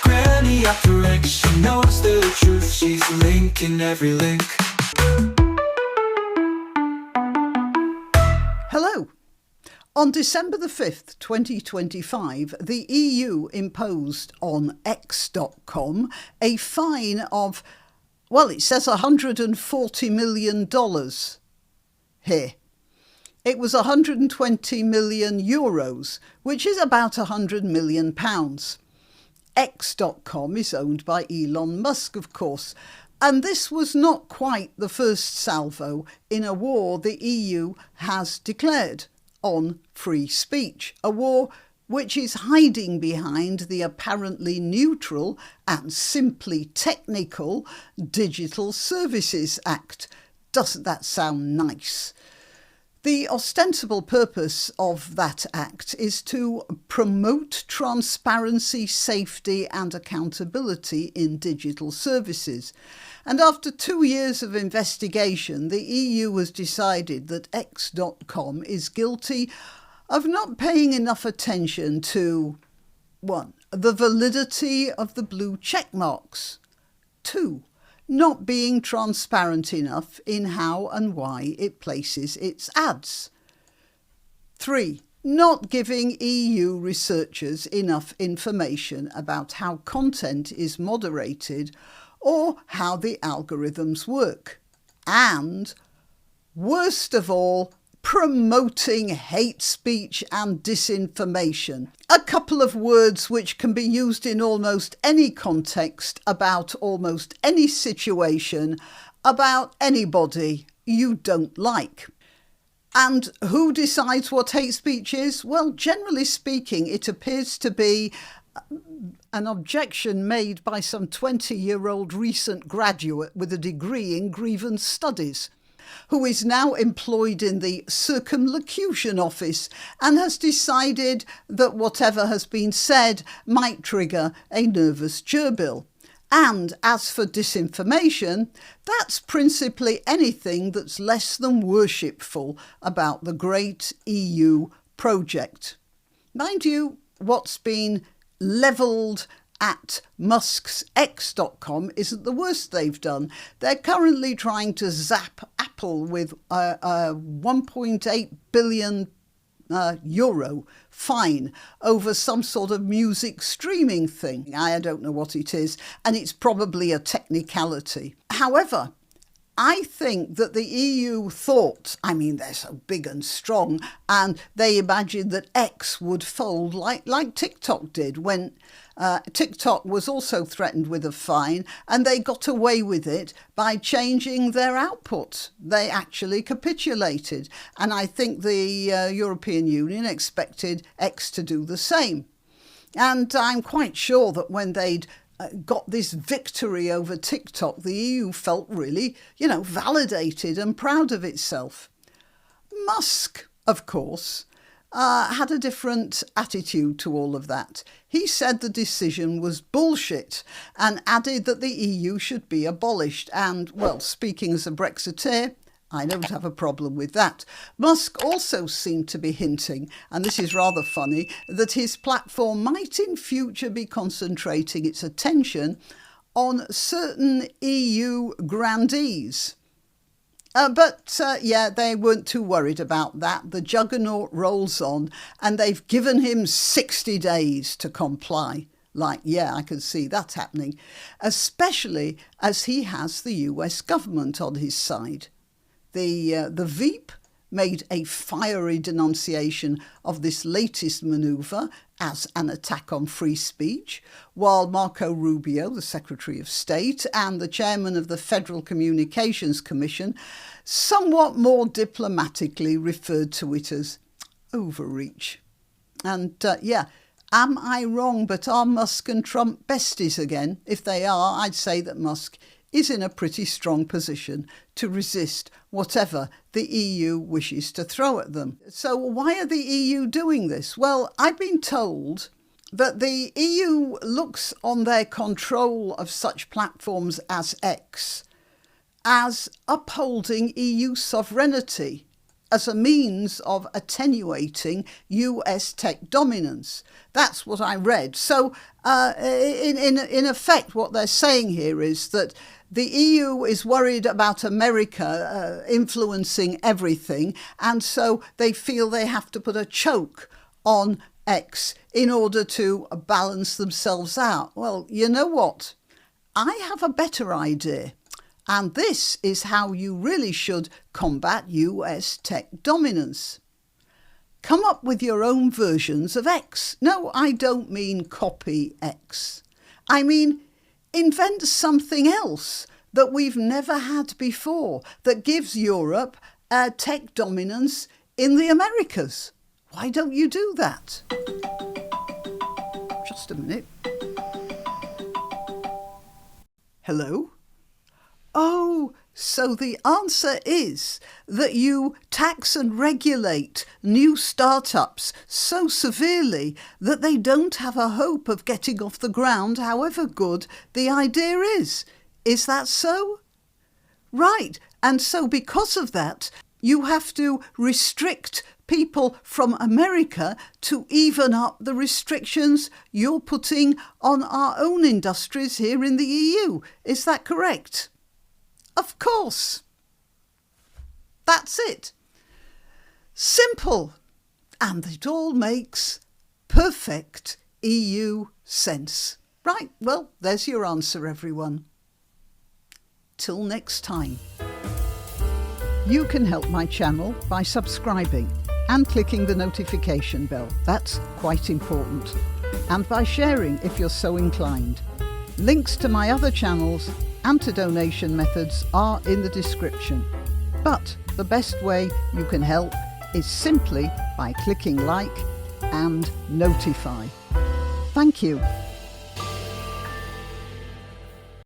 granniopteryx, she knows the truth, she's linking every link. Hello. On December the 5th, 2025, the EU imposed on X.com a fine of, well, it says $140 million here. It was 120 million euros, which is about £100 million. X.com is owned by Elon Musk, of course, and this was not quite the first salvo in a war the EU has declared on free speech, a war which is hiding behind the apparently neutral and simply technical Digital Services Act. Doesn't that sound nice? The ostensible purpose of that act is to promote transparency, safety and accountability in digital services. And after 2 years of investigation, the EU has decided that X.com is guilty of not paying enough attention to 1. The validity of the blue check marks. 2. Not being transparent enough in how and why it places its ads. 3. Not giving EU researchers enough information about how content is moderated or how the algorithms work. And, worst of all, promoting hate speech and disinformation. A couple of words which can be used in almost any context about almost any situation, about anybody you don't like. And who decides what hate speech is? Well, generally speaking, it appears to be an objection made by some 20-year-old recent graduate with a degree in grievance studies, who is now employed in the Circumlocution Office and has decided that whatever has been said might trigger a nervous gerbil. And as for disinformation, that's principally anything that's less than worshipful about the great EU project. Mind you, what's been levelled at Musk's X.com isn't the worst they've done. They're currently trying to zap Apple with a 1.8 billion euro fine over some sort of music streaming thing. I don't know what it is, and it's probably a technicality. However, I think that the EU thought, they're so big and strong, and they imagined that X would fold like TikTok did when TikTok was also threatened with a fine, and they got away with it by changing their output. They actually capitulated, and I think the European Union expected X to do the same. And I'm quite sure that when they'd got this victory over TikTok, the EU felt really, validated and proud of itself. Musk, of course, had a different attitude to all of that. He said the decision was bullshit and added that the EU should be abolished. And, well, speaking as a Brexiteer, I don't have a problem with that. Musk also seemed to be hinting, and this is rather funny, that his platform might in future be concentrating its attention on certain EU grandees. But they weren't too worried about that. The juggernaut rolls on, and they've given him 60 days to comply. I can see that happening, especially as he has the US government on his side. The Veep made a fiery denunciation of this latest manoeuvre as an attack on free speech, while Marco Rubio, the Secretary of State, and the chairman of the Federal Communications Commission somewhat more diplomatically referred to it as overreach. And am I wrong, but are Musk and Trump besties again? If they are, I'd say that Musk is in a pretty strong position to resist whatever the EU wishes to throw at them. So why are the EU doing this? Well, I've been told that the EU looks on their control of such platforms as X as upholding EU sovereignty as a means of attenuating US tech dominance. That's what I read. So in effect, what they're saying here is that the EU is worried about America influencing everything, and so they feel they have to put a choke on X in order to balance themselves out. Well, you know what? I have a better idea. And this is how you really should combat US tech dominance. Come up with your own versions of X. No, I don't mean copy X. I mean invent something else that we've never had before that gives Europe tech dominance in the Americas. Why don't you do that? Just a minute. Hello? Oh, so the answer is that you tax and regulate new startups so severely that they don't have a hope of getting off the ground, however good the idea is. Is that so? Right, and so because of that, you have to restrict people from America to even up the restrictions you're putting on our own industries here in the EU. Is that correct? Of course. That's it. Simple. And it all makes perfect EU sense. Right, well, there's your answer, everyone. Till next time. You can help my channel by subscribing and clicking the notification bell. That's quite important. And by sharing if you're so inclined. Links to my other channels and to donation methods are in the description. But the best way you can help is simply by clicking like and notify. Thank you.